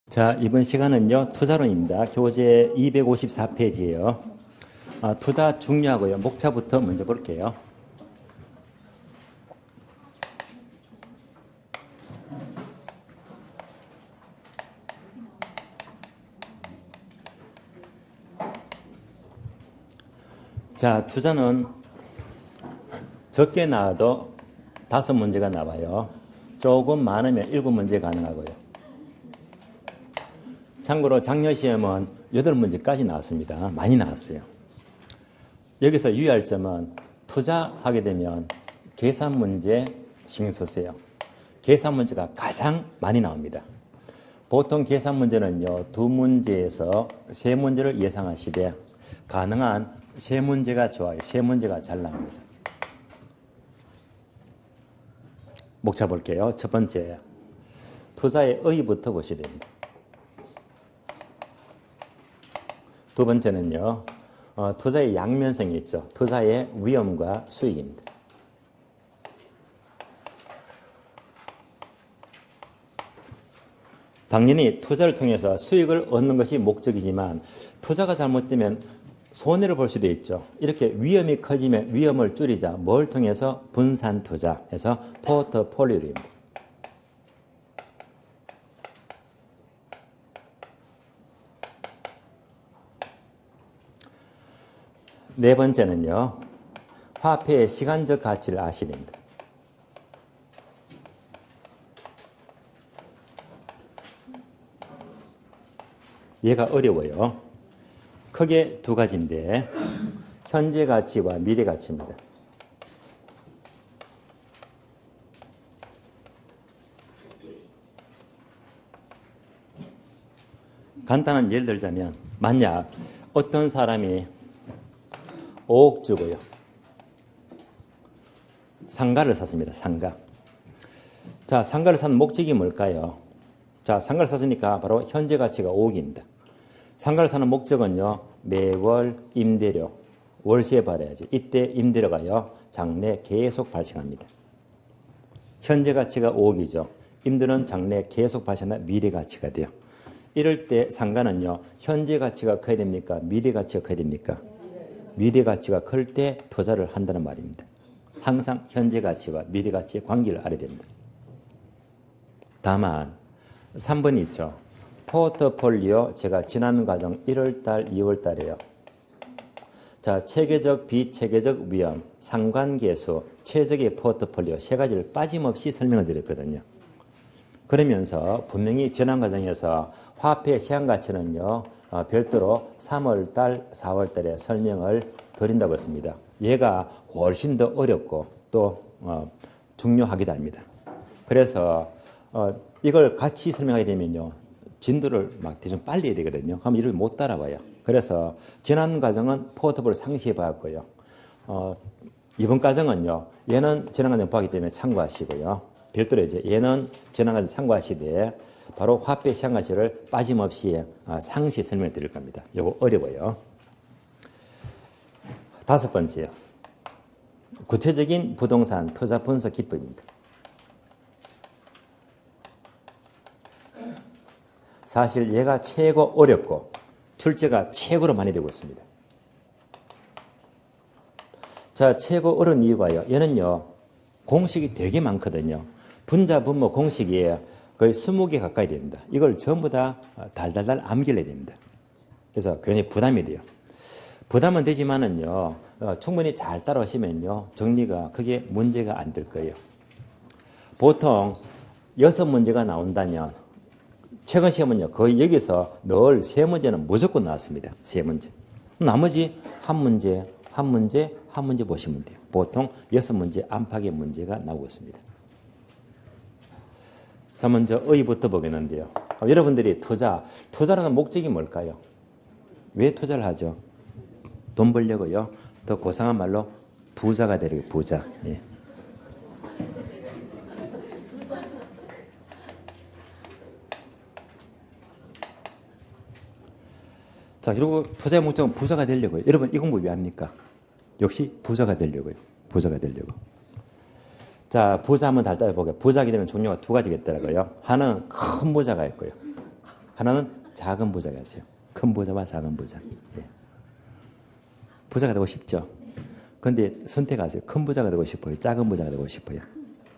자, 이번 시간은요, 투자론입니다. 교재 254페이지예요. 투자 중요하고요. 목차부터 먼저 볼게요. 자, 투자는 적게 나와도 5문제가 나와요. 조금 많으면 7문제 가능하고요. 참고로 작년 시험은 8문제까지 나왔습니다. 많이 나왔어요. 여기서 유의할 점은 투자하게 되면 계산 문제 신경 쓰세요. 계산 문제가 가장 많이 나옵니다. 보통 계산 문제는요, 2문제에서 3문제를 예상하시되 가능한 3문제가 좋아요. 3문제가 잘 나옵니다. 목차 볼게요. 첫 번째, 투자의 의의부터 보셔야 됩니다. 두 번째는요, 투자의 양면성이 있죠. 투자의 위험과 수익입니다. 당연히 투자를 통해서 수익을 얻는 것이 목적이지만 투자가 잘못되면 손해를 볼 수도 있죠. 이렇게 위험이 커지면 위험을 줄이자. 뭘 통해서? 분산 투자해서 포트폴리오입니다. 네 번째는요, 화폐의 시간적 가치를 아셔야 됩니다. 얘가 어려워요. 크게 두 가지인데 현재 가치와 미래 가치입니다. 간단한 예를 들자면 만약 어떤 사람이 5억 주고요, 상가를 샀습니다. 상가. 자, 상가를 산 목적이 뭘까요? 자, 상가를 샀으니까 바로 현재 가치가 5억입니다. 상가를 사는 목적은요, 매월 임대료, 월세 받아야지. 이때 임대료가요, 장래 계속 발생합니다. 현재 가치가 5억이죠. 임대료는 장래 계속 발생하나 미래 가치가 돼요. 이럴 때 상가는요, 현재 가치가 커야 됩니까? 미래 가치가 커야 됩니까? 미래 가치가 클 때 투자를 한다는 말입니다. 항상 현재 가치와 미래 가치의 관계를 알아야 됩니다. 다만 3번이 있죠. 포트폴리오, 제가 지난 과정 1월달, 2월달에요. 자, 체계적, 비체계적 위험, 상관계수, 최적의 포트폴리오 세 가지를 빠짐없이 설명을 드렸거든요. 그러면서 분명히 지난 과정에서 화폐의 시장가치는요, 별도로 3월달, 4월달에 설명을 드린다고 했습니다. 얘가 훨씬 더 어렵고 또 중요하기도 합니다. 그래서 이걸 같이 설명하게 되면요, 진도를 막 대충 빨리 해야 되거든요. 그러면 이를 못 따라와요. 그래서 지난 과정은 포트폴리오 상시해 봤고요. 이번 과정은요, 얘는 지난 과정 보기 때문에 참고하시고요. 별도로 이제 얘는 지난 과정 참고하시되 바로 화폐 시장 가치를 빠짐없이 상시 설명해 드릴 겁니다. 이거 어려워요. 다섯 번째요. 구체적인 부동산 투자 분석 기법입니다. 사실 얘가 최고 어렵고 출제가 최고로 많이 되고 있습니다. 자, 최고 어려운 이유가요, 얘는요, 공식이 되게 많거든요. 분자, 분모 공식이 거의 20개 가까이 됩니다. 이걸 전부 다 달달달 암기해야 됩니다. 그래서 괜히 부담이 돼요. 부담은 되지만은요, 충분히 잘 따라오시면요, 정리가 크게 문제가 안 될 거예요. 보통 6문제가 나온다면 최근 시험은요, 거의 여기서 늘 3문제는 무조건 나왔습니다. 3문제. 나머지 한 문제 보시면 돼요. 보통 6문제 안팎의 문제가 나오고 있습니다. 자, 먼저 의의부터 보겠는데요. 여러분들이 투자라는 목적이 뭘까요? 왜 투자를 하죠? 돈 벌려고요. 더 고상한 말로 부자가 되려고, 부자. 예. 자, 그리고 투자의 목적은 부자가 되려고요. 여러분, 이 공부 왜 합니까? 역시 부자가 되려고요. 부자가 되려고. 자, 부자 한번 다시 따져보게요. 부자가 되면 종류가 두 가지가 있더라고요. 하나는 큰 부자가 있고요. 하나는 작은 부자가 있어요. 큰 부자와 작은 부자. 예. 부자가 되고 싶죠. 그런데 선택하세요. 큰 부자가 되고 싶어요. 작은 부자가 되고 싶어요.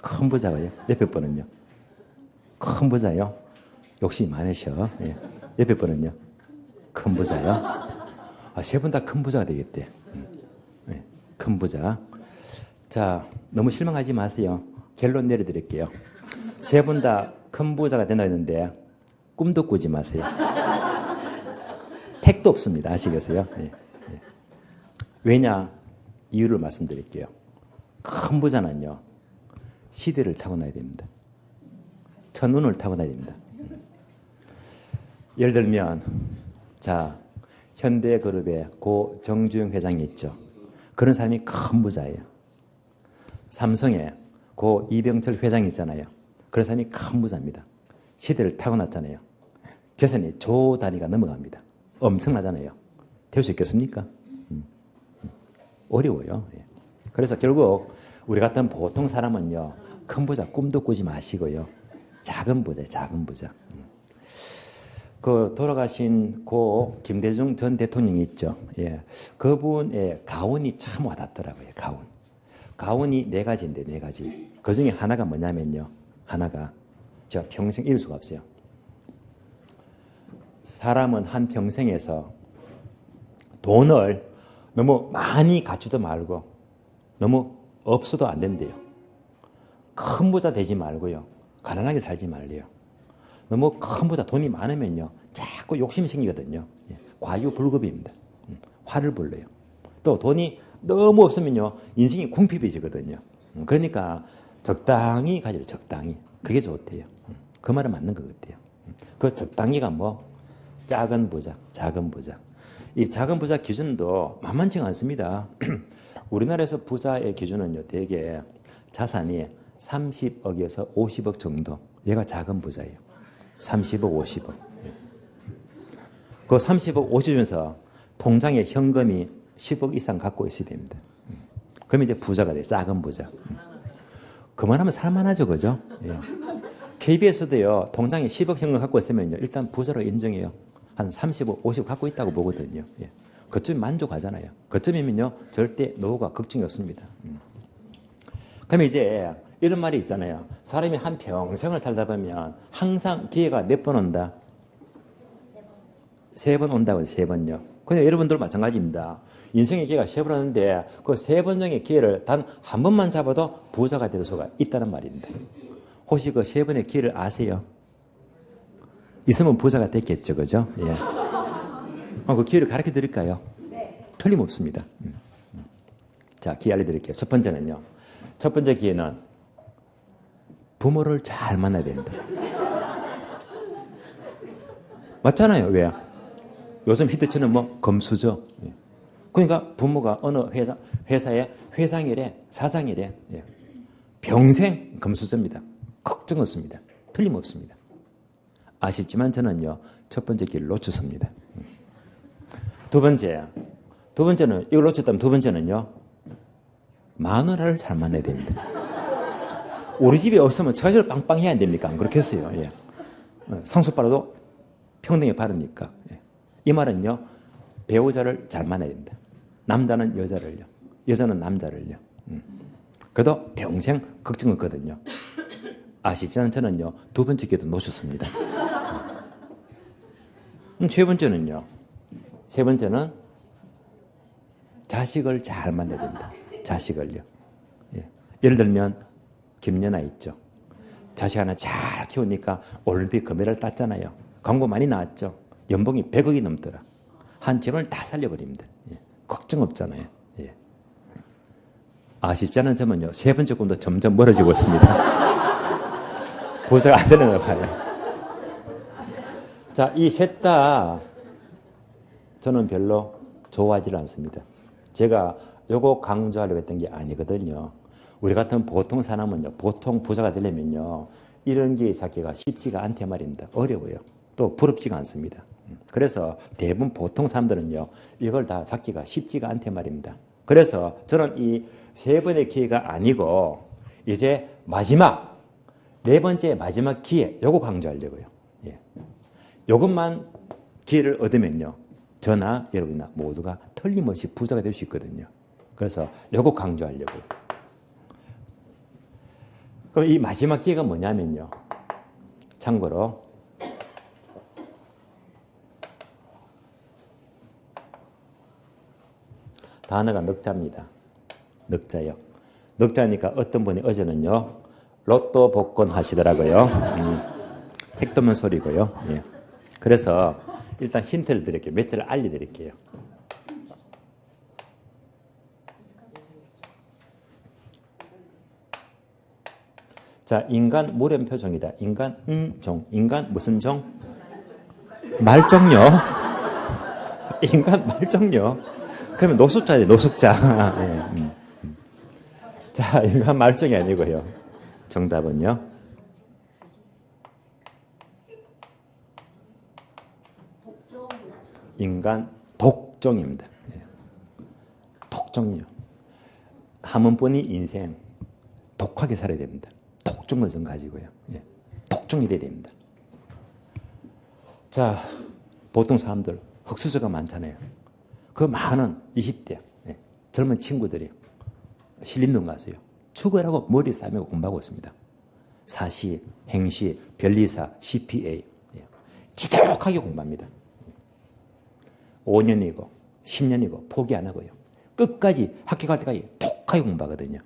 큰 부자가요. 옆에 분은요. 큰 부자요. 욕심이 많으셔. 예. 옆에 분은요. 큰 부자요. 세 분 다 큰 부자가 되겠대. 예. 큰 부자. 자, 너무 실망하지 마세요. 결론 내려드릴게요. 세 분 다 큰 부자가 된다 했는데 꿈도 꾸지 마세요. 택도 없습니다. 아시겠어요? 예. 예. 왜냐? 이유를 말씀드릴게요. 큰 부자는요. 시대를 타고나야 됩니다. 천운을 타고나야 됩니다. 예를 들면 자, 현대그룹의 고 정주영 회장이 있죠. 그런 사람이 큰 부자예요. 삼성의 고 이병철 회장이 있잖아요. 그런 사람이 큰 부자입니다. 시대를 타고났잖아요. 재산이 조 단위가 넘어갑니다. 엄청나잖아요. 될 수 있겠습니까? 어려워요. 그래서 결국 우리 같은 보통 사람은요. 큰 부자 꿈도 꾸지 마시고요. 작은 부자, 작은 부자. 그 돌아가신 고 김대중 전 대통령이 있죠. 예. 그분의 가훈이 참 와닿더라고요. 가훈이 네 가지인데 네 가지. 그 중에 하나가 뭐냐면요. 하나가 제가 평생 잃을 수가 없어요. 사람은 한 평생에서 돈을 너무 많이 갖지도 말고 너무 없어도 안 된대요. 큰 부자 되지 말고요. 가난하게 살지 말래요. 너무 큰 부자 돈이 많으면요. 자꾸 욕심이 생기거든요. 과유불급입니다. 화를 불러요. 또 돈이 너무 없으면요. 인생이 궁핍해지거든요. 그러니까 적당히 가지려 적당히. 그게 좋대요. 그 말은 맞는 것 같아요. 그 적당히가 뭐 작은 부자, 작은 부자. 이 작은 부자 기준도 만만치가 않습니다. 우리나라에서 부자의 기준은요. 대개 자산이 30억에서 50억 정도. 얘가 작은 부자예요. 30억, 50억. 그 30억, 50에서 통장에 현금이 10억 이상 갖고 있어야 됩니다. 그럼 이제 부자가 돼요. 작은 부자. 그만하면 살만하죠, 그죠? 예. KBS도요, 통장에 10억 현금 갖고 있으면요, 일단 부자로 인정해요. 한 30억, 50억 갖고 있다고 보거든요. 예. 그쯤 만족하잖아요. 그쯤이면요, 절대 노후가 걱정이 없습니다. 그럼 이제 이런 말이 있잖아요. 사람이 한 평생을 살다 보면 항상 기회가 몇 번 온다? 3번 온다고요, 3번요. 그냥 여러분들 마찬가지입니다. 인생의 기회가 3번 오는데 그 3번 중의 기회를 단 한 번만 잡아도 부자가 될 수가 있다는 말입니다. 혹시 그 3번의 기회를 아세요? 있으면 부자가 됐겠죠, 그죠? 예. 그 기회를 가르쳐 드릴까요? 네. 틀림없습니다. 자, 기회 알려드릴게요. 첫 번째는요. 첫 번째 기회는 부모를 잘 만나야 됩니다. 맞잖아요. 왜? 요즘 히트치는 뭐 검수죠. 예. 그러니까 부모가 어느 회사의 회장이래, 사장이래. 예. 평생 검수저입니다. 걱정 없습니다. 틀림없습니다. 아쉽지만 저는요. 첫 번째 길을 놓쳤습니다. 두 번째는 이걸 놓쳤다면 두 번째는요. 마누라를 잘 만나야 됩니다. 우리 집에 없으면 처가지로 빵빵해야 안 됩니까? 안 그렇겠어요. 예. 상속받아도 평등에 바르니까. 예. 이 말은요. 배우자를 잘 만나야 됩니다. 남자는 여자를요. 여자는 남자를요. 그래도 평생 걱정 없거든요. 아쉽지만 저는요. 두 번째 기회도 놓쳤습니다. 세 번째는 자식을 잘 만나야 됩니다. 자식을요. 예. 예를 들면 김연아 있죠. 자식 하나 잘 키우니까 올림픽 금메달 땄잖아요. 광고 많이 나왔죠. 연봉이 100억이 넘더라. 한 집을 다 살려버립니다. 예. 걱정 없잖아요. 예. 아쉽지 않은 점은요. 세 번째 꿈도 점점 멀어지고 있습니다. 부자가 안 되는 거 봐요. 자, 이 셋 다 저는 별로 좋아하지 않습니다. 제가 요거 강조하려고 했던 게 아니거든요. 우리 같은 보통 사람은요. 보통 부자가 되려면요. 이런 게 찾기가 쉽지가 않대 말입니다. 어려워요. 또 부럽지가 않습니다. 그래서 대부분 보통 사람들은요. 이걸 다 찾기가 쉽지가 않대 말입니다. 그래서 저는 이 세 번의 기회가 아니고 이제 마지막 네 번째 마지막 기회 요거 강조하려고요. 예. 이것만 기회를 얻으면요. 저나 여러분이나 모두가 틀림없이 부자가 될 수 있거든요. 그래서 이거 강조하려고요. 그럼 이 마지막 기회가 뭐냐면요. 참고로 단어가 넉자입니다. 넉자요. 넉자니까 어떤 분이 어제는요. 로또 복권 하시더라고요. 택도 없는 소리고요. 예. 그래서 일단 힌트를 드릴게요. 몇 자를 알려드릴게요. 자, 인간 물음표종이다. 인간 종. 인간 무슨 종? 말종요. 인간 말종요. 그러면 노숙자예요. 노숙자. 예, 자, 인간 말종이 아니고요. 정답은요. 인간 독종입니다. 예. 독종요. 한 번뿐이 인생 독하게 살아야 됩니다. 독종을 좀 가지고요. 예. 독종이 돼야 됩니다. 자, 보통 사람들 흑수저가 많잖아요. 그 많은 20대 예. 젊은 친구들이 신림동 가서요. 축구라고 머리 싸매고 공부하고 있습니다. 사시, 행시, 변리사, CPA 예. 지독하게 공부합니다. 5년이고 10년이고 포기 안 하고요. 끝까지 합격할 때까지 독하게 공부하거든요.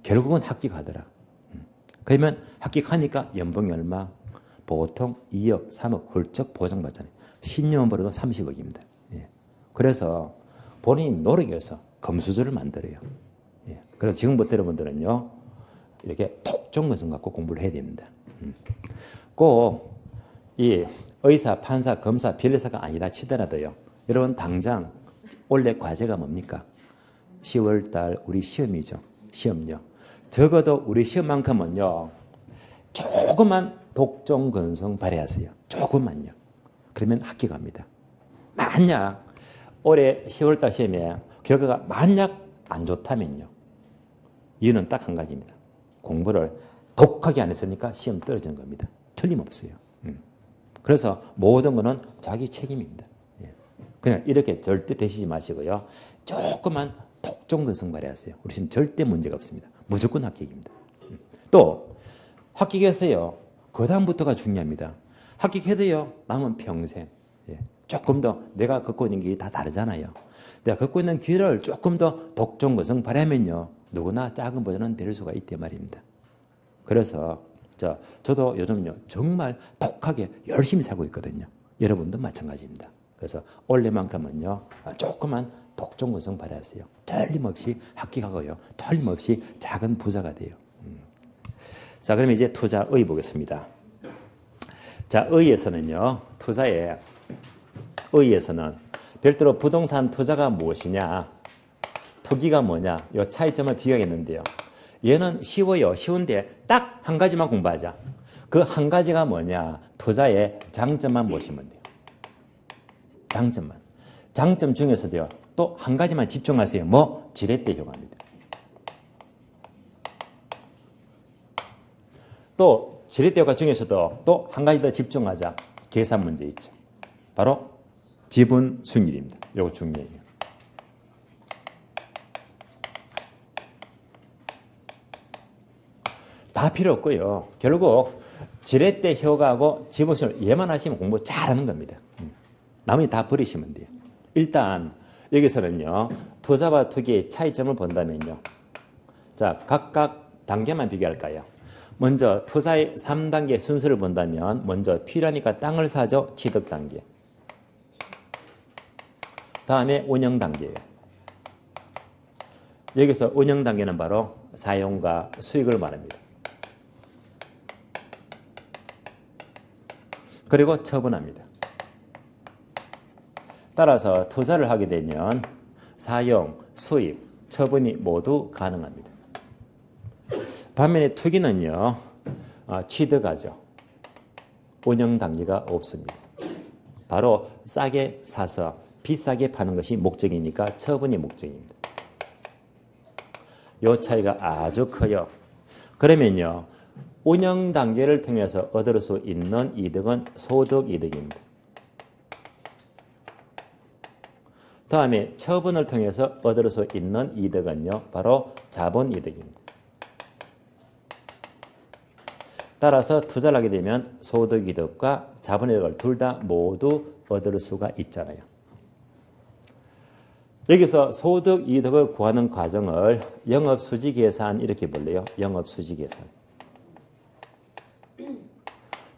결국은 합격하더라. 그러면 합격하니까 연봉이 얼마? 보통 2억, 3억 훌쩍 보장받잖아요. 10년 벌어도 30억입니다. 예. 그래서 본인 노력해서 금수저를 만들어요. 예. 그래서 지금부터 여러분들은요. 이렇게 독종근성 갖고 공부를 해야 됩니다. 꼭 이 의사, 판사, 검사, 변리사가 아니다 치더라도요. 여러분 당장 원래 과제가 뭡니까? 10월달 우리 시험이죠. 시험요. 적어도 우리 시험만큼은요. 조금만 독종근성 발휘하세요. 조금만요. 그러면 합격합니다. 만약 올해 10월달 시험에 결과가 만약 안 좋다면요. 이유는 딱 한 가지입니다. 공부를 독하게 안 했으니까 시험 떨어지는 겁니다. 틀림없어요. 그래서 모든 거는 자기 책임입니다. 그냥 이렇게 절대 되시지 마시고요. 조금만 독종근성 발휘하세요. 우리 지금 절대 문제가 없습니다. 무조건 합격입니다. 또 합격했어요. 그 다음부터가 중요합니다. 합격해도요. 남은 평생 조금 더 내가 갖고 있는 길이 다 다르잖아요. 내가 갖고 있는 길을 조금 더 독종근성 발휘하면요. 누구나 작은 버전은 될 수가 있단 말입니다. 그래서 저도 요즘요. 정말 독하게 열심히 살고 있거든요. 여러분도 마찬가지입니다. 그래서 올해만큼은요. 조금만 독종근성 발휘하세요. 틀림없이 합격하고요. 틀림없이 작은 부자가 돼요. 자, 그럼 이제 투자의 보겠습니다. 자, 의에서는요. 투자의 의에서는 별도로 부동산 투자가 무엇이냐, 투기가 뭐냐, 이 차이점을 비교하겠는데요. 얘는 쉬워요. 쉬운데 딱 한 가지만 공부하자. 그 한 가지가 뭐냐, 투자의 장점만 보시면 돼요. 장점만. 장점 중에서도요. 또 한 가지만 집중하세요. 뭐? 지렛대 효과입니다. 또 지렛대 효과 중에서도 또 한 가지 더 집중하자. 계산 문제 있죠. 바로 지분 수익률입니다. 이거 중요해요. 다 필요 없고요. 결국 지렛대 효과하고 지분 수익률 얘만 하시면 공부 잘하는 겁니다. 나머지 다 버리시면 돼요. 일단 여기서는요. 투자와 투기의 차이점을 본다면요. 자, 각각 단계만 비교할까요? 먼저 투자의 3단계 순서를 본다면 먼저 필요하니까 땅을 사죠. 취득 단계. 다음에 운영 단계예요. 여기서 운영 단계는 바로 사용과 수익을 말합니다. 그리고 처분합니다. 따라서 투자를 하게 되면 사용, 수익, 처분이 모두 가능합니다. 반면에 투기는요. 취득하죠. 운영 단계가 없습니다. 바로 싸게 사서 비싸게 파는 것이 목적이니까 처분이 목적입니다. 이 차이가 아주 커요. 그러면요. 운영 단계를 통해서 얻을 수 있는 이득은 소득 이득입니다. 다음에 처분을 통해서 얻을 수 있는 이득은요, 바로 자본이득입니다. 따라서 투자를 하게 되면 소득이득과 자본이득을 둘 다 모두 얻을 수가 있잖아요. 여기서 소득이득을 구하는 과정을 영업수지계산 이렇게 불러요. 영업수지계산.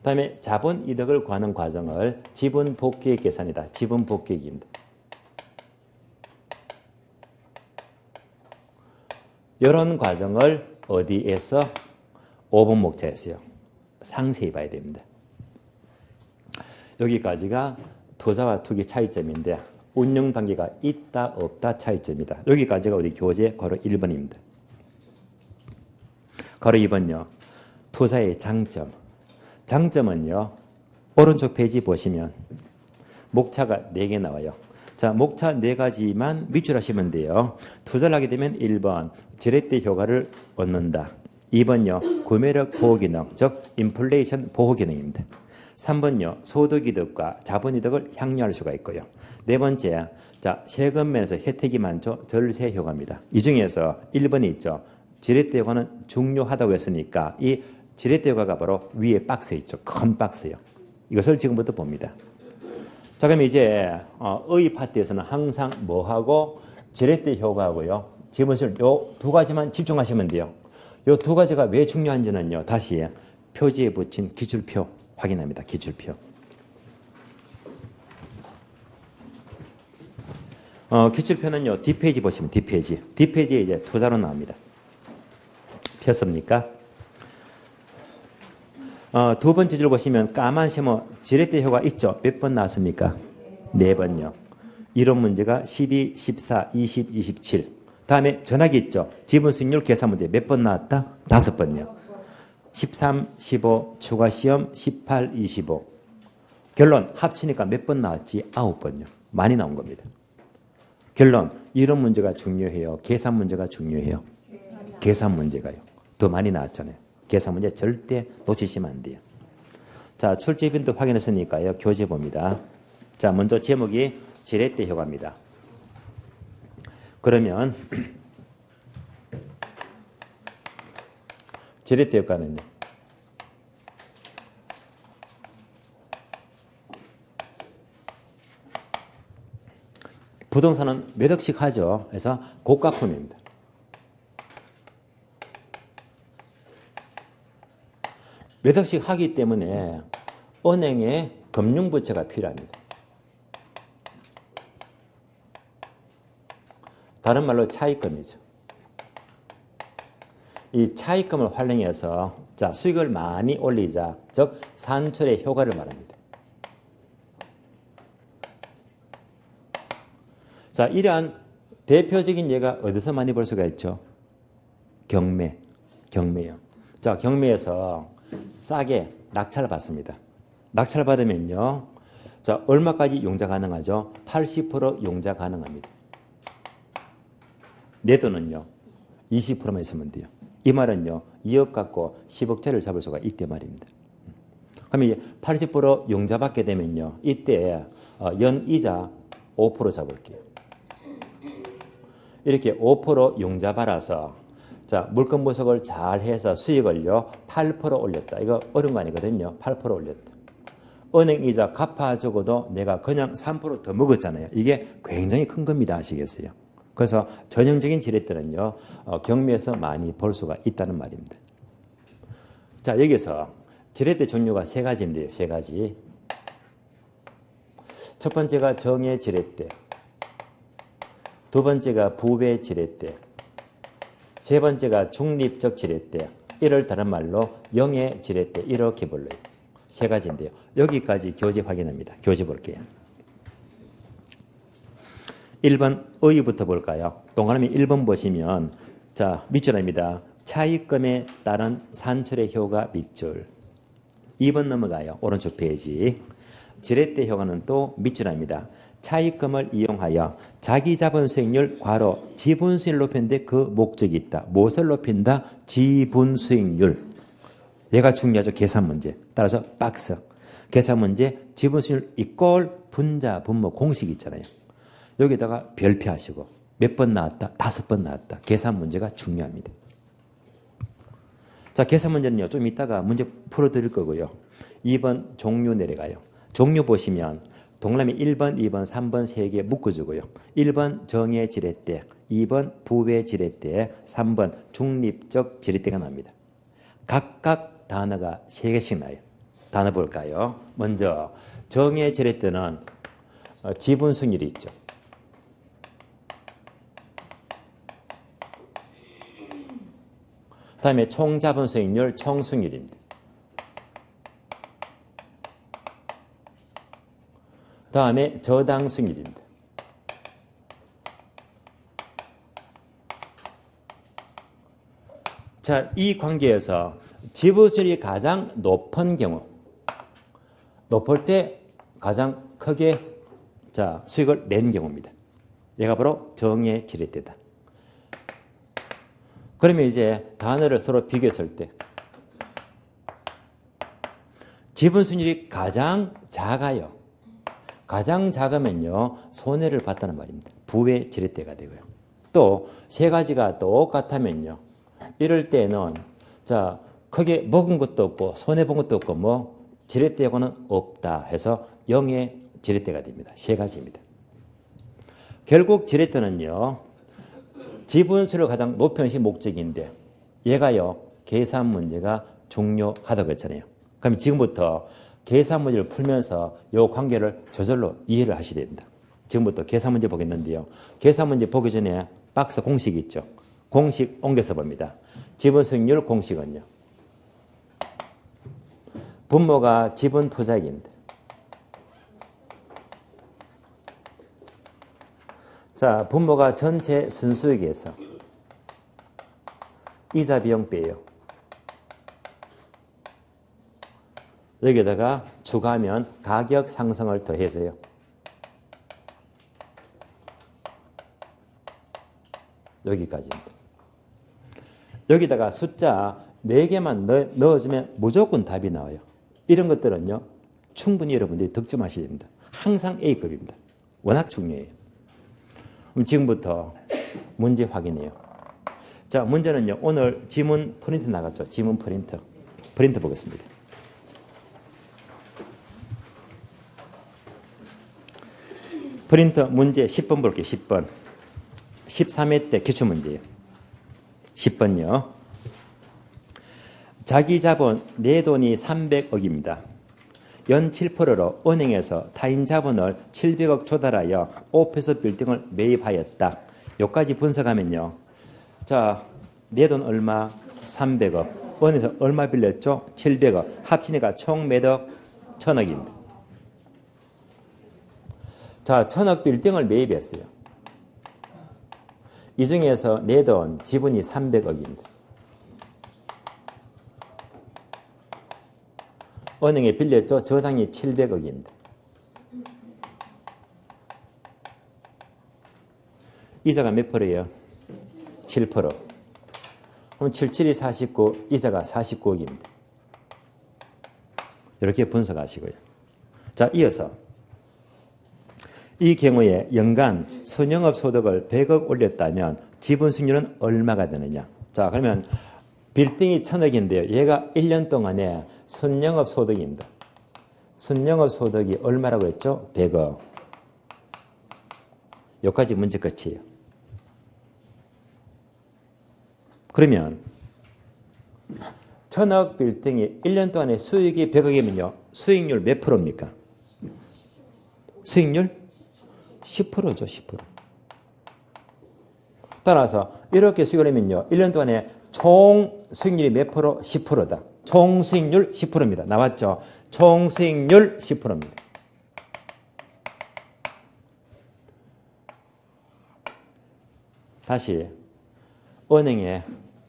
다음에 자본이득을 구하는 과정을 지분복귀액 계산이다. 지분복귀액입니다. 이런 과정을 어디에서? 5번 목차에서요. 상세히 봐야 됩니다. 여기까지가 투자와 투기 차이점인데 운용 단계가 있다 없다 차이점이다. 여기까지가 우리 교재 괄호 1번입니다. 괄호 2번요. 투자의 장점. 장점은요. 오른쪽 페이지 보시면 목차가 4개 나와요. 자, 목차 4가지만 밑줄하시면 돼요. 투자를 하게 되면 1번 지렛대 효과를 얻는다. 2번요. 구매력 보호기능, 즉 인플레이션 보호기능입니다. 3번요. 소득이득과 자본이득을 향유할 수가 있고요. 4번째, 자, 세금 면에서 혜택이 많죠. 절세 효과입니다. 이 중에서 1번이 있죠. 지렛대 효과는 중요하다고 했으니까 이 지렛대 효과가 바로 위에 박스에 있죠. 큰 박스요. 이것을 지금부터 봅니다. 자, 그럼 이제 의 파트에서는 항상 뭐하고 지렛대 효과하고요. 지분실 요 2가지만 집중하시면 돼요. 요 2가지가 왜 중요한지는요. 다시 표지에 붙인 기출표 확인합니다. 기출표. 기출표는요. 뒷페이지 보시면 뒷페이지. 뒷페이지에 이제 투자로 나옵니다. 폈습니까? 2번째 줄 보시면 까만 세모 지렛대 효과 있죠? 몇 번 나왔습니까? 4번요. 이론 문제가 12, 14, 20, 27. 다음에 전화기 있죠? 지분 수익률 계산 문제 몇 번 나왔다? 5번요. 13, 15, 추가 시험 18, 25. 결론 합치니까 몇 번 나왔지? 9번요. 많이 나온 겁니다. 결론 이론 문제가 중요해요. 계산 문제가 중요해요. 계산 문제가요. 더 많이 나왔잖아요. 계산 문제 절대 놓치시면 안 돼요. 자, 출제 빈도 확인했으니까요. 교재 봅니다. 자, 먼저 제목이 지렛대 효과입니다. 그러면 지렛대 효과는요. 부동산은 몇 억씩 하죠. 그래서 고가품입니다. 몇 억씩 하기 때문에 은행에 금융부채가 필요합니다. 다른 말로 차입금이죠. 이 차입금을 활용해서 자, 수익을 많이 올리자, 즉 산출의 효과를 말합니다. 자, 이러한 대표적인 예가 어디서 많이 볼 수가 있죠? 경매요. 자, 경매에서 싸게 낙찰을 받습니다. 낙찰 받으면요. 자, 얼마까지 용자 가능하죠? 80% 용자 가능합니다. 내 돈은요. 20%만 있으면 돼요. 이 말은요. 2억 갖고 10억짜리를 잡을 수가 있대 말입니다. 그럼 이제 80% 용자 받게 되면요. 이때 연이자 5% 잡을게요. 이렇게 5% 용자 받아서 자, 물건 분석을 잘 해서 수익을요, 8% 올렸다. 이거 어려운 거 아니거든요. 8% 올렸다. 은행 이자 갚아주고도 내가 그냥 3% 더 먹었잖아요. 이게 굉장히 큰 겁니다. 아시겠어요? 그래서 전형적인 지렛대는요, 경매에서 많이 볼 수가 있다는 말입니다. 자, 여기서 지렛대 종류가 3가지인데요. 3가지. 첫 번째가 정의 지렛대. 두 번째가 부배 지렛대. 세 번째가 중립적 지렛대. 이를 다른 말로 영의 지렛대. 이렇게 불러요. 3가지인데요. 여기까지 교재 확인합니다. 교재 볼게요. 1번 의의부터 볼까요? 동그라미 1번 보시면 자, 밑줄입니다. 차입금에 따른 산출의 효과 밑줄. 2번 넘어가요. 오른쪽 페이지. 지렛대 효과는 또 밑줄입니다. 차입금을 이용하여 자기 자본 수익률 괄호 지분 수익률 높이는데 그 목적이 있다. 무엇을 높인다? 지분 수익률. 얘가 중요하죠. 계산 문제. 따라서 박스. 계산 문제 지분 수익률 이꼴 분자 분모 공식 있잖아요. 여기다가 별표하시고 몇 번 나왔다? 5번 나왔다. 계산 문제가 중요합니다. 자, 계산 문제는요. 좀 이따가 문제 풀어드릴 거고요. 2번 종류 내려가요. 종류 보시면 동그라미 1번, 2번, 3번 3개 묶어주고요. 1번 정의 지렛대, 2번 부의 지렛대, 3번 중립적 지렛대가 납니다. 각각 단어가 3개씩 나요. 단어 볼까요? 먼저 정의 지렛대는 지분 승률이 있죠. 다음에 총자본 수익률, 총수익률입니다. 다음에 저당 수익률입니다. 자, 이 관계에서 지분수익률이 가장 높은 경우, 높을 때 가장 크게 수익을 낸 경우입니다. 얘가 바로 정의 지렛대다. 그러면 이제 단어를 서로 비교했을 때 지분수익률이 가장 작아요. 가장 작으면요 손해를 봤다는 말입니다. 부의 지렛대가 되고요. 또 세 가지가 똑같으면요 이럴 때는 크게 먹은 것도 없고 손해 본 것도 없고 뭐 지렛대하고는 없다 해서 0의 지렛대가 됩니다. 세 가지입니다. 결국 지렛대는요 지분수를 가장 높이는 것이 목적인데 얘가요 계산 문제가 중요하다고 했잖아요. 그럼 지금부터 계산 문제를 풀면서 이 관계를 저절로 이해를 하셔야 됩니다. 지금부터 계산 문제 보겠는데요. 계산 문제 보기 전에 박스 공식이 있죠. 공식 옮겨서 봅니다. 지분수익률 공식은요. 분모가 지분 투자액입니다. 자, 분모가 전체 순수익에서 이자 비용 빼요. 여기다가 추가하면 가격 상승을 더해줘요. 여기까지입니다. 여기다가 숫자 4개만 넣어주면 무조건 답이 나와요. 이런 것들은요 충분히 여러분들이 득점하셔야 됩니다. 항상 A급입니다. 워낙 중요해요. 그럼 지금부터 문제 확인해요. 자, 문제는요 오늘 지문 프린트 나갔죠. 지문 프린트 보겠습니다. 프린터 문제 10번 볼게요. 10번. 13회 때 기출문제예요. 10번요. 자기 자본 내 돈이 300억입니다. 연 7%로 은행에서 타인 자본을 700억 조달하여 오피스 빌딩을 매입하였다. 여기까지 분석하면요. 자, 내 돈 얼마? 300억. 은행에서 얼마 빌렸죠? 700억. 합치니까 총 몇 억? 1000억입니다. 자, 1000억 빌딩을 매입했어요. 이 중에서 내 돈 지분이 300억입니다. 은행에 빌렸죠? 저당이 700억입니다. 이자가 몇 프로예요? 7%. 그럼 77이 49, 이자가 49억입니다. 이렇게 분석하시고요. 자, 이어서 이 경우에 연간 순영업 소득을 100억 올렸다면 지분 수익률은 얼마가 되느냐? 자, 그러면 빌딩이 1000억인데요. 얘가 1년 동안에 순영업 소득입니다. 순영업 소득이 얼마라고 했죠? 100억. 여기까지 문제 끝이에요. 그러면 1000억 빌딩이 1년 동안에 수익이 100억이면요. 수익률 몇 프로입니까? 수익률 10%죠. 10%. 따라서 이렇게 수익을 내면요. 1년 동안에 총 수익률이 몇 프로? 10%다. 총 수익률 10%입니다. 나왔죠? 총 수익률 10%입니다. 다시 은행에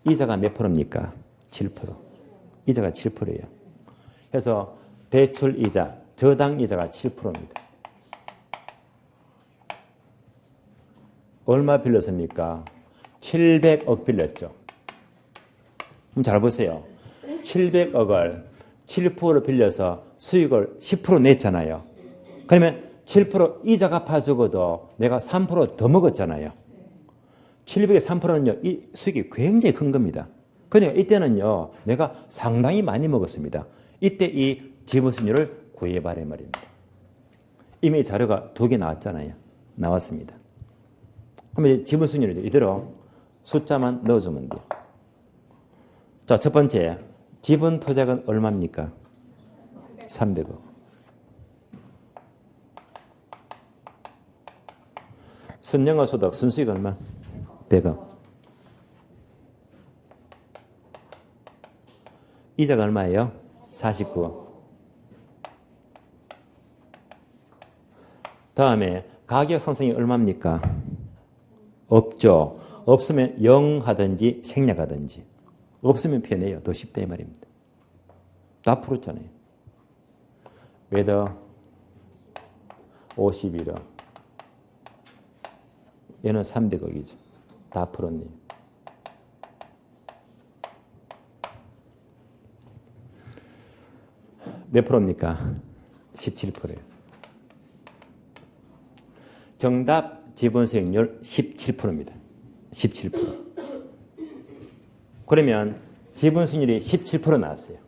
이자가 몇 프로입니까? 7%. 이자가 7%예요. 그래서 대출 이자, 저당 이자가 7%입니다. 얼마 빌렸습니까? 700억 빌렸죠. 그럼 잘 보세요. 700억을 7%로 빌려서 수익을 10% 냈잖아요. 그러면 7% 이자 갚아주고도 내가 3%더 먹었잖아요. 700에 3%는요, 이 수익이 굉장히 큰 겁니다. 그러니까 이때는요, 내가 상당히 많이 먹었습니다. 이때 이 지분 수익률을 구해봐라 말입니다. 이미 자료가 2개 나왔잖아요. 나왔습니다. 그러면 이제 지분 수익률을 이대로 숫자만 넣어주면 돼요. 자, 첫 번째, 지분 토작은 얼마입니까? 300억. 순영업 소득, 순수익 얼마? 100억. 이자가 얼마예요? 49억. 다음에 가격 상승이 얼마입니까? 없죠. 없으면 0 하든지 생략하든지. 없으면 편해요. 더 쉽다 이 말입니다. 다 풀었잖아요. 매더 51억. 얘는 300억이죠. 다 풀었네요. 몇 프로입니까? 17%예요. 정답 지분 수익률 17%입니다. 17%. 그러면 지분 수익률이 17% 나왔어요.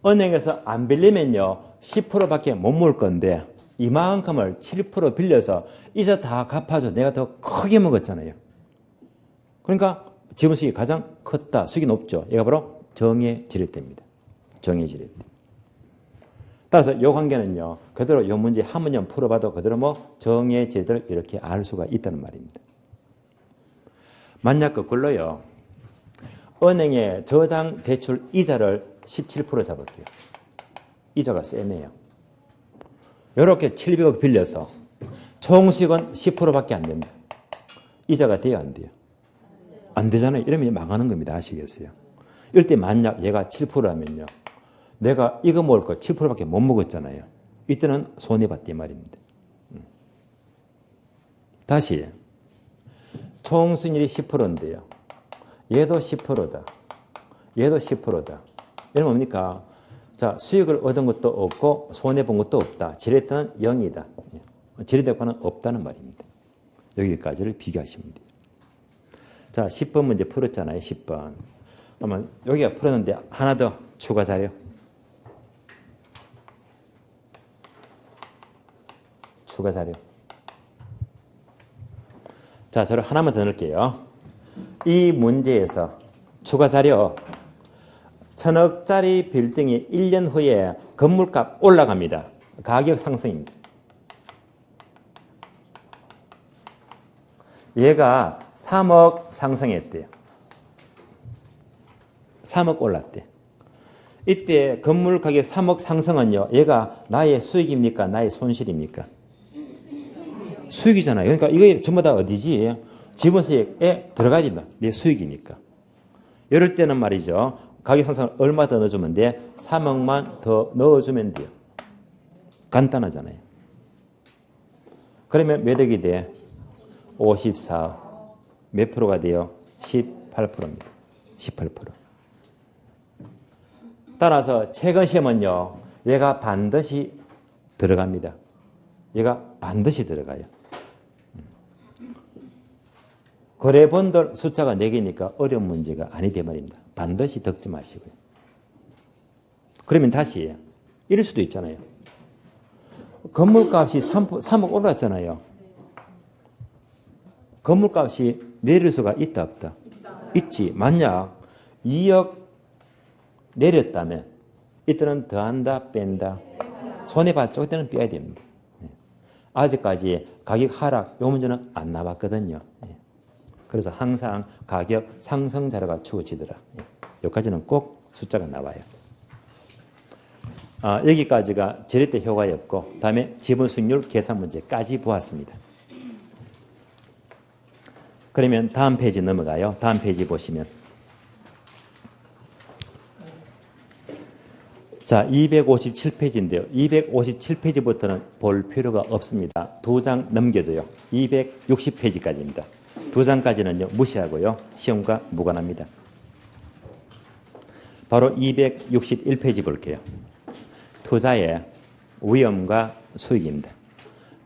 은행에서 안 빌리면요 10%밖에 못 모을 건데 이만큼을 7% 빌려서 이자 다 갚아줘 내가 더 크게 먹었잖아요. 그러니까 지분 수익이 가장 컸다. 수익이 높죠. 얘가 바로 정해지렛대입니다. 정해지렛대. 따라서 이 관계는요. 그대로 이 문제 한 문제만 풀어봐도 그대로 뭐 정해지렛대를 이렇게 알 수가 있다는 말입니다. 만약 거꾸로요. 은행의 저당 대출 이자를 17% 잡을게요. 이자가 세네요. 이렇게 700억 빌려서 총 수익은 10%밖에 안 된다. 이자가 돼요, 안 돼요? 안 되잖아요. 이러면 망하는 겁니다. 아시겠어요? 이럴 때 만약 얘가 7%라면요. 내가 이거 먹을 거 7%밖에 못 먹었잖아요. 이때는 손해봤단 말입니다. 다시 총 수익률이 10%인데요. 얘도 10%다. 얘도 10%다. 이러면 뭡니까? 자, 수익을 얻은 것도 없고 손해본 것도 없다. 지렛대는 0이다. 지렛대과는 없다는 말입니다. 여기까지를 비교하시면 돼요. 자, 10번 문제 풀었잖아요. 10번. 그러면 여기가 풀었는데 하나 더 추가 자료. 추가 자료. 자, 자료 하나만 더 넣을게요. 이 문제에서 추가 자료 1000억짜리 빌딩이 1년 후에 건물값 올라갑니다. 가격 상승입니다. 얘가 3억 상승했대요. 3억 올랐대. 이때 건물 가격 3억 상승은요. 얘가 나의 수익입니까? 나의 손실입니까? 수익이잖아요. 그러니까 이게 전부 다 어디지? 지분 수익에 들어가야 된다. 내 수익이니까. 이럴 때는 말이죠. 가격 상승을 얼마 더 넣어주면 돼? 3억만 더 넣어주면 돼요. 간단하잖아요. 그러면 몇 억이 돼? 54억. 몇 프로가 돼요? 18%입니다. 18%. 따라서 최근 시험은요. 얘가 반드시 들어갑니다. 얘가 반드시 들어가요. 거래본들 숫자가 4개니까 어려운 문제가 아니되 말입니다. 반드시 득점하시고요. 그러면 다시 이럴 수도 있잖아요. 건물값이 3억 올랐잖아요. 건물값이 내릴 수가 있다 없다? 있지. 만약 2억 내렸다면 이때는 더한다 뺀다. 손해봤죠. 그때는 빼야 됩니다. 아직까지 가격 하락 이 문제는 안 나왔거든요. 그래서 항상 가격 상승 자료가 주어지더라. 여기까지는 꼭 숫자가 나와요. 여기까지가 지렛대 효과였고 다음에 지분 수익률 계산 문제까지 보았습니다. 그러면 다음 페이지 넘어가요. 다음 페이지 보시면 자 257페이지인데요. 257페이지부터는 볼 필요가 없습니다. 2장 넘겨줘요. 260페이지까지입니다. 2장까지는요 무시하고요. 시험과 무관합니다. 바로 261페이지 볼게요. 투자의 위험과 수익입니다.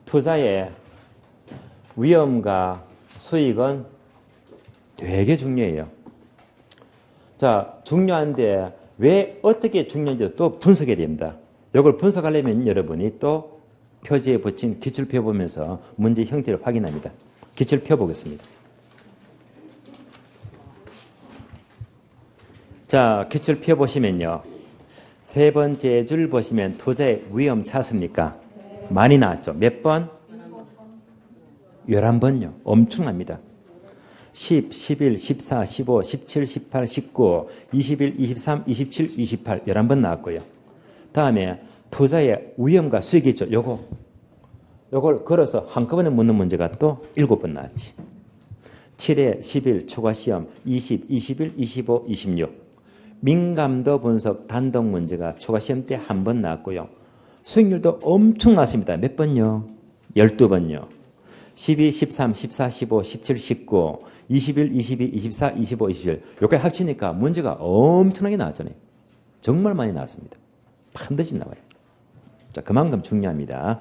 투자의 위험과 수익은 되게 중요해요. 자, 중요한데 왜 어떻게 중요한지 또 분석해야 됩니다. 이걸 분석하려면 여러분이 또 표지에 붙인 기출표 보면서 문제 형태를 확인합니다. 기출표 보겠습니다. 자, 기출표 보시면요. 세 번째 줄 보시면 투자의 위험 찾습니까? 많이 나왔죠. 몇 번? 11번요. 엄청납니다. 10, 11, 14, 15, 17, 18, 19, 21, 23, 27, 28 11번 나왔고요. 다음에 투자의 위험과 수익이 있죠. 요걸 걸어서 한꺼번에 묻는 문제가 또 7번 나왔지. 7회, 10일, 추가시험, 20, 21, 25, 26. 민감도 분석 단독 문제가 추가시험 때 한 번 나왔고요. 수익률도 엄청 나왔습니다. 몇 번요? 12번요. 12, 13, 14, 15, 17, 19, 21, 22, 24, 25, 27. 여기까지 합치니까 문제가 엄청나게 나왔잖아요. 정말 많이 나왔습니다. 반드시 나와요. 자, 그만큼 중요합니다.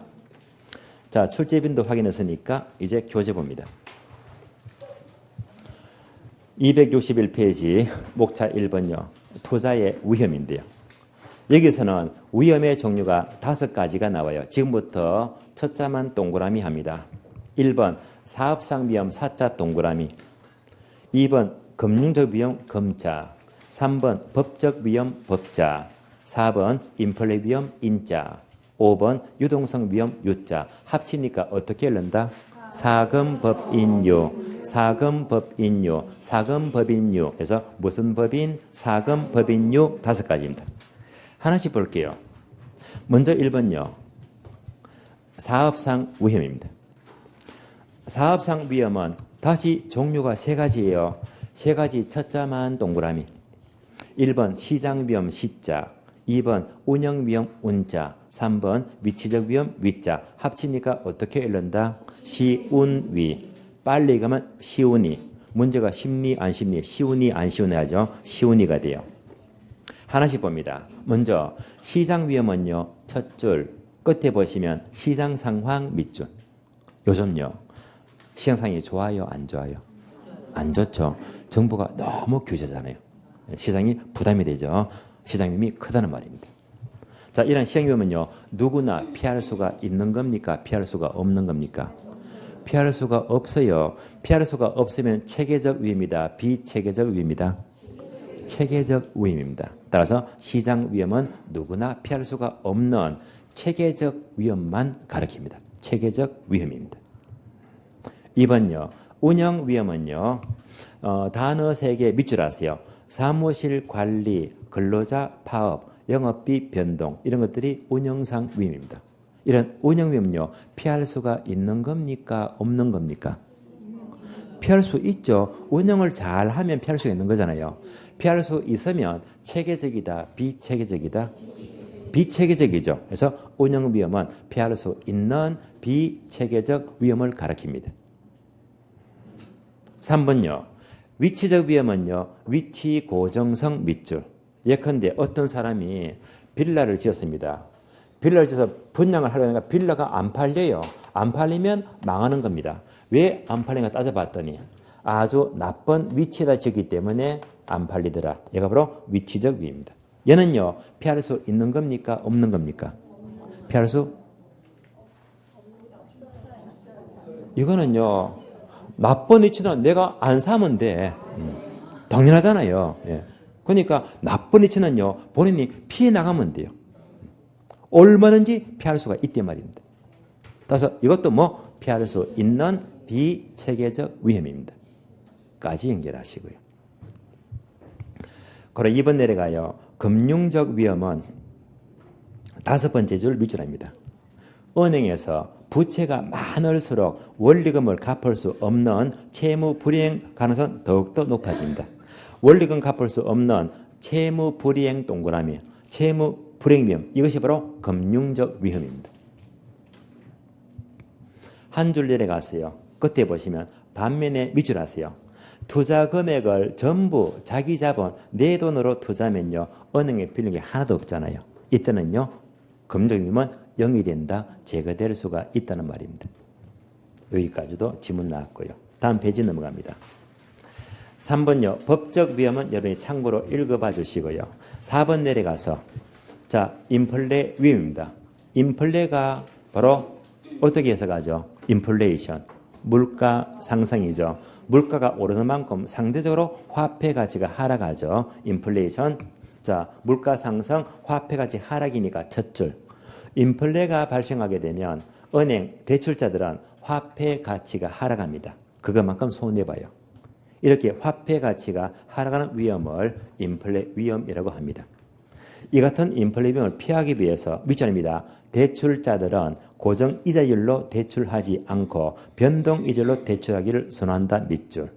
자, 출제 빈도 확인했으니까 이제 교재 봅니다. 261페이지 목차 1번요. 투자의 위험인데요. 여기서는 위험의 종류가 5가지가 나와요. 지금부터 첫 자만 동그라미 합니다. 1번 사업상 위험 사자 동그라미, 2번 금융적 위험 금자, 3번 법적 위험 법자, 4번 인플레 위험 인자, 5번 유동성 위험 유자. 합치니까 어떻게 읽는다? 사금법인유, 사금법인유, 사금법인유. 그래서 무슨 법인? 사금법인유 5가지입니다. 하나씩 볼게요. 먼저 1번요. 사업상 위험입니다. 사업상 위험은 다시 종류가 3가지예요. 3가지 첫 자만 동그라미. 1번 시장 위험 시자, 2번 운영 위험 운자, 3번 위치적 위험 위자. 합치니까 어떻게 읽는다? 시운위. 빨리 가면 시운위. 문제가 쉽니 안 쉽니? 시운위 안 시운위 하죠. 시운위가 돼요. 하나씩 봅니다. 먼저 시장 위험은요. 첫 줄 끝에 보시면 시장 상황 밑줄. 요즘요. 시장 상황이 좋아요? 안 좋아요? 안 좋죠. 정부가 너무 규제잖아요. 시장이 부담이 되죠. 시장 위험이 크다는 말입니다. 자, 이런 시장 위험은요. 누구나 피할 수가 있는 겁니까? 피할 수가 없는 겁니까? 피할 수가 없어요. 피할 수가 없으면 체계적 위험이다. 비체계적 위험이다. 체계적 위험입니다. 따라서 시장 위험은 누구나 피할 수가 없는 체계적 위험만 가리킵니다. 체계적 위험입니다. 2번요. 운영 위험은요. 단어 3개 밑줄 아세요. 사무실 관리, 근로자 파업, 영업비 변동 이런 것들이 운영상 위험입니다. 이런 운영 위험은요. 피할 수가 있는 겁니까? 없는 겁니까? 피할 수 있죠. 운영을 잘하면 피할 수 있는 거잖아요. 피할 수 있으면 체계적이다, 비체계적이다? 비체계적이죠. 그래서 운영 위험은 피할 수 있는 비체계적 위험을 가리킵니다. 3번요. 위치적 위험은요. 위치 고정성 밑줄. 예컨대 어떤 사람이 빌라를 지었습니다. 빌라를 지어서 분양을 하려니까 빌라가 안 팔려요. 안 팔리면 망하는 겁니다. 왜 안 팔리는가 따져봤더니 아주 나쁜 위치에다 지었기 때문에 안 팔리더라. 얘가 바로 위치적 위험입니다. 얘는요. 피할 수 있는 겁니까? 없는 겁니까? 피할 수? 이거는요. 나쁜 위치는 내가 안 사면 돼. 당연하잖아요. 예. 그러니까 나쁜 위치는요. 본인이 피해 나가면 돼요. 얼마든지 피할 수가 있단 말입니다. 따라서 이것도 뭐 피할 수 있는 비체계적 위험입니다. 까지 연결하시고요. 그럼 2번 내려가요. 금융적 위험은 5번째 줄 밑줄입니다. 은행에서 부채가 많을수록 원리금을 갚을 수 없는 채무 불이행 가능성은 더욱더 높아집니다. 원리금 갚을 수 없는 채무 불이행 동그라미, 채무 불이행 위험, 이것이 바로 금융적 위험입니다. 한 줄 내려가세요. 끝에 보시면 반면에 밑줄 하세요. 투자 금액을 전부 자기 자본, 내 돈으로 투자하면요. 은행에 빌린 게 하나도 없잖아요. 이때는요. 금융위험은 0이 된다. 제거될 수가 있다는 말입니다. 여기까지도 지문 나왔고요. 다음 페이지 넘어갑니다. 3번요. 법적 위험은 여러분이 참고로 읽어봐 주시고요. 4번 내려가서 자, 인플레 위험입니다. 인플레가 바로 어떻게 해석하죠? 인플레이션. 물가 상승이죠. 물가가 오르는 만큼 상대적으로 화폐 가치가 하락하죠. 인플레이션. 자, 물가 상승, 화폐 가치 하락이니까 첫 줄. 인플레가 발생하게 되면 은행, 대출자들은 화폐 가치가 하락합니다. 그것만큼 손해봐요. 이렇게 화폐 가치가 하락하는 위험을 인플레 위험이라고 합니다. 이 같은 인플레 위험을 피하기 위해서 밑줄입니다. 대출자들은 고정이자율로 대출하지 않고 변동이자율로 대출하기를 선호한다. 밑줄.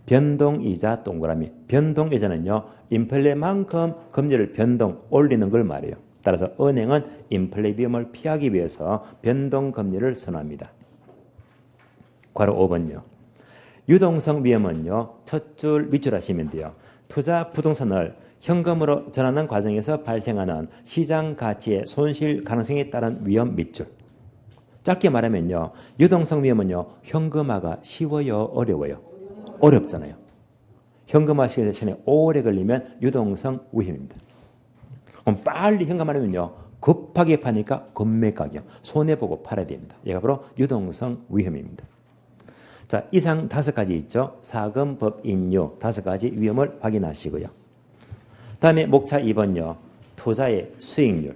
변동이자 동그라미. 변동이자는요. 인플레만큼 금리를 변동 올리는 걸 말해요. 따라서 은행은 인플레 위험을 피하기 위해서 변동금리를 선호합니다. 괄호 5번요. 유동성 위험은요. 첫 줄 밑줄 하시면 돼요. 투자 부동산을 현금으로 전하는 과정에서 발생하는 시장 가치의 손실 가능성에 따른 위험 밑줄. 짧게 말하면요. 유동성 위험은요. 현금화가 쉬워요? 어려워요? 어렵잖아요. 현금화 시간에 오래 걸리면 유동성 위험입니다. 그럼 빨리 현금화하면요. 급하게 파니까 급매가격. 손해보고 팔아야 됩니다. 얘가 바로 유동성 위험입니다. 자, 이상 5가지 있죠. 사금, 법, 인유 5가지 위험을 확인하시고요. 다음에 목차 2번요. 투자의 수익률.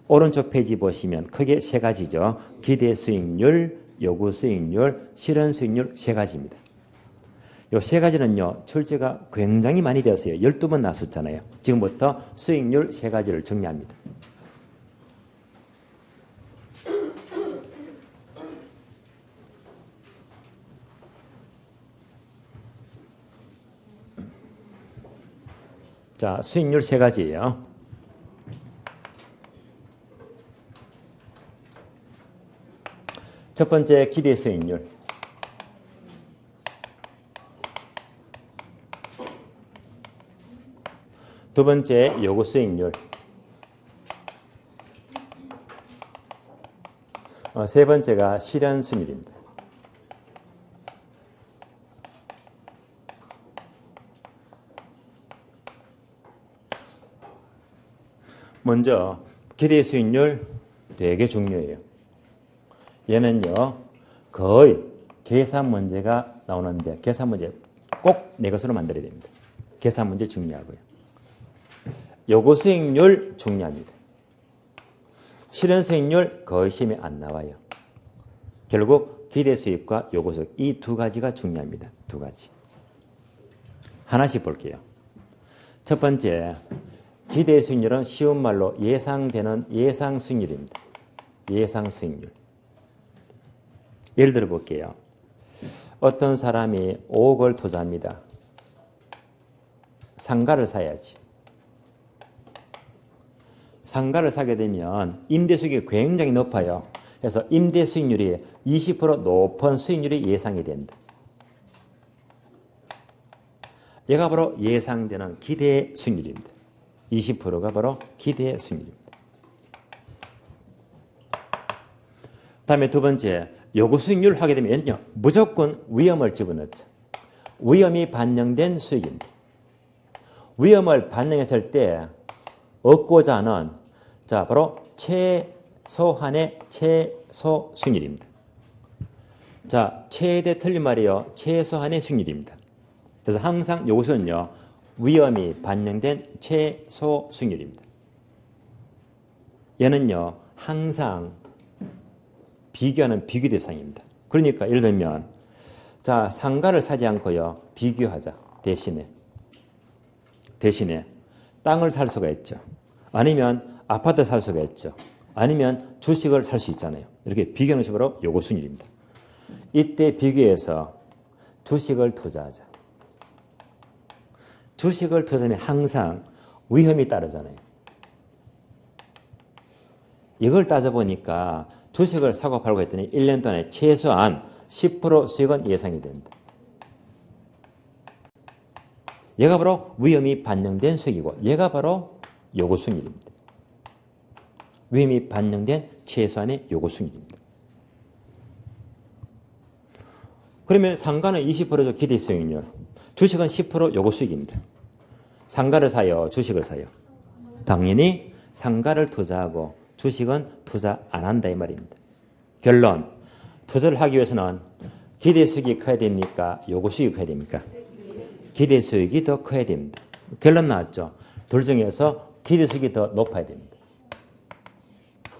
오른쪽 페이지 보시면 크게 3가지죠. 기대 수익률, 요구 수익률, 실현 수익률 3가지입니다. 이 3가지는요. 출제가 굉장히 많이 되었어요. 12번 나왔었잖아요. 지금부터 수익률 3가지를 정리합니다. 자, 수익률 3가지예요. 첫 번째 기대 수익률. 두 번째 요구 수익률. 세 번째가 실현 수익률입니다. 먼저 기대 수익률 되게 중요해요. 얘는요. 거의 계산 문제가 나오는데 계산 문제 꼭 내 것으로 만들어야 됩니다. 계산 문제 중요하고요. 요구 수익률 중요합니다. 실현 수익률 거의 시험에 안 나와요. 결국 기대 수익과 요구 수익 이 2가지가 중요합니다. 2가지. 하나씩 볼게요. 첫 번째 기대 수익률은 쉬운 말로 예상되는 예상 수익률입니다. 예상 수익률. 예를 들어 볼게요. 어떤 사람이 5억을 투자합니다. 상가를 사야지. 상가를 사게 되면 임대 수익이 굉장히 높아요. 그래서 임대 수익률이 20% 높은 수익률이 예상이 된다. 얘가 바로 예상되는 기대 수익률입니다. 20%가 바로 기대 수익률입니다. 다음에 두 번째, 요구 수익률 하게 되면요. 무조건 위험을 집어넣죠. 위험이 반영된 수익입니다. 위험을 반영했을 때 얻고자 하는 자 바로 최소한의 최소 수익률입니다. 자, 최대 틀린 말이에요. 최소한의 수익률입니다. 그래서 항상 요것은요. 위험이 반영된 최소 수익률입니다. 얘는요. 항상 비교하는 비교 대상입니다. 그러니까 예를 들면 자, 상가를 사지 않고요. 비교하자. 대신에 땅을 살 수가 있죠. 아니면 아파트 살 수가 있죠. 아니면 주식을 살 수 있잖아요. 이렇게 비교하는 식으로 요구 수익률입니다. 이때 비교해서 주식을 투자하자. 주식을 투자하면 항상 위험이 따르잖아요. 이걸 따져보니까 주식을 사고 팔고 했더니 1년 동안에 최소한 10% 수익은 예상이 된다. 얘가 바로 위험이 반영된 수익이고 얘가 바로 요구수익률입니다. 위험이 반영된 최소한의 요구수익률입니다. 그러면 상가는 20%죠. 기대수익률. 주식은 10% 요구수익입니다. 상가를 사요? 주식을 사요? 당연히 상가를 투자하고 주식은 투자 안 한다 이 말입니다. 결론, 투자를 하기 위해서는 기대수익이 커야 됩니까? 요구수익이 커야 됩니까? 기대수익이 더 커야 됩니다. 결론 나왔죠. 둘 중에서 기대수익이 더 높아야 됩니다.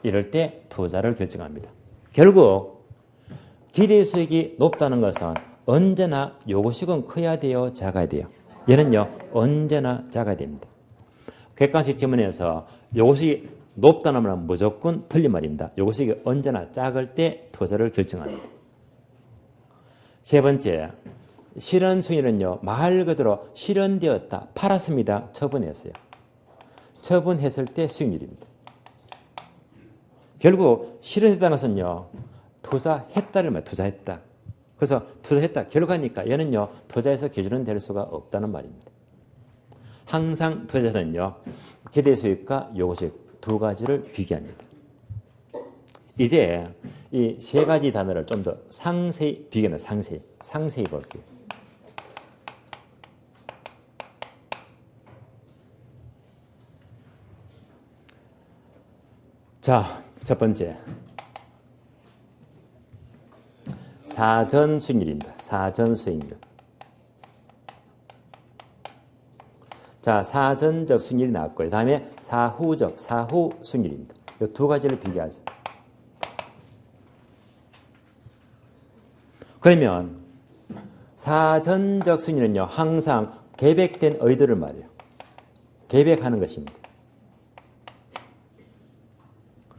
이럴 때 투자를 결정합니다. 결국 기대수익이 높다는 것은 언제나 요구수익은 커야 돼요? 작아야 돼요? 얘는요. 언제나 작아야 됩니다. 객관식 지문에서 요구수익이 높다는 말은 무조건 틀린 말입니다. 요구수익이 언제나 작을 때 투자를 결정합니다. 세 번째, 실현수익률은요. 말 그대로 실현되었다. 팔았습니다. 처분했어요. 처분했을 때 수익률입니다. 결국 실현했다는 것은요. 투자했다를 말이에요. 투자했다. 그래서 투자했다. 결과니까 얘는요. 투자에서 기준은 될 수가 없다는 말입니다. 항상 투자자는요. 기대수익과 요구수익 두 가지를 비교합니다. 이제 이 세 가지 단어를 좀 더 상세히 비교합니다. 상세히 볼게요. 자, 첫 번째. 사전수익률입니다. 사전수익률. 자, 사전적 수익률이 나왔고요. 다음에 사후적, 사후 수익률입니다. 이 두 가지를 비교하죠. 그러면 사전적 수익률은요. 항상 계획된 의도를 말해요. 계획하는 것입니다.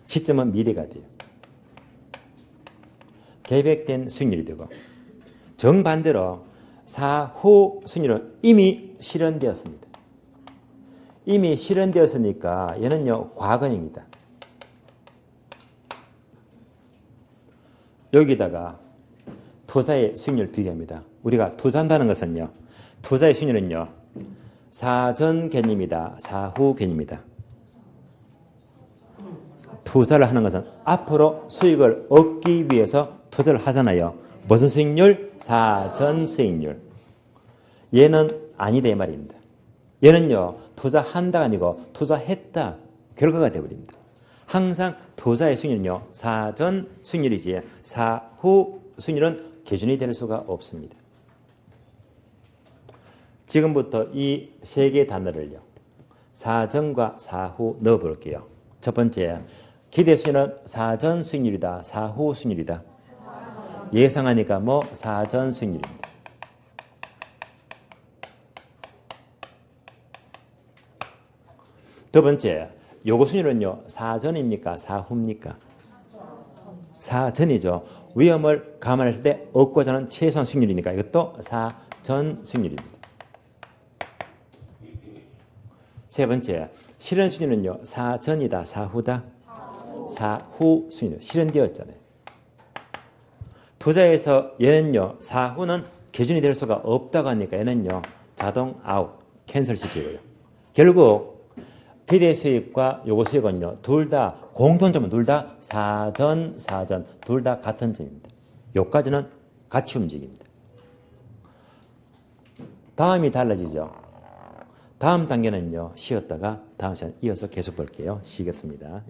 시점은 미래가 돼요. 계획된 수익률이 되고 정반대로 사후 수익률은 이미 실현되었습니다. 이미 실현되었으니까 얘는요. 과거형이다. 여기다가 투자의 수익률 비교합니다. 우리가 투자한다는 것은요. 투자의 수익률은요. 사전 개념이다. 사후 개념이다. 투자를 하는 것은 앞으로 수익을 얻기 위해서 투자를 하잖아요. 무슨 수익률? 사전 수익률. 얘는 아니다 이 말입니다. 얘는요. 투자한다가 아니고 투자했다. 결과가 되어버립니다. 항상 투자의 수익률은요. 사전 수익률이지 사후 수익률은 기준이 될 수가 없습니다. 지금부터 이 세 개의 단어를요. 사전과 사후 넣어볼게요. 첫 번째, 기대수익률은 사전 수익률이다. 사후 수익률이다. 예상하니까 뭐 사전 수익률입니다. 두 번째, 요구 수익률은요. 사전입니까? 사후입니까? 사전이죠. 위험을 감안했을 때 얻고자 하는 최소한 수익률이니까 이것도 사전 수익률입니다. 세 번째, 실현 수익률은요. 사전이다. 사후다. 사후 수익률. 실현되었잖아요. 투자에서 얘는요. 사후는 기준이 될 수가 없다고 하니까 얘는요. 자동 아웃, 캔슬 시키고요. 결국 기대 수익과 요구 수익은요. 둘 다 공통점은 둘 다 사전 둘 다 같은 점입니다. 여기까지는 같이 움직입니다. 다음이 달라지죠. 다음 단계는요. 쉬었다가 다음 시간에 이어서 계속 볼게요. 쉬겠습니다.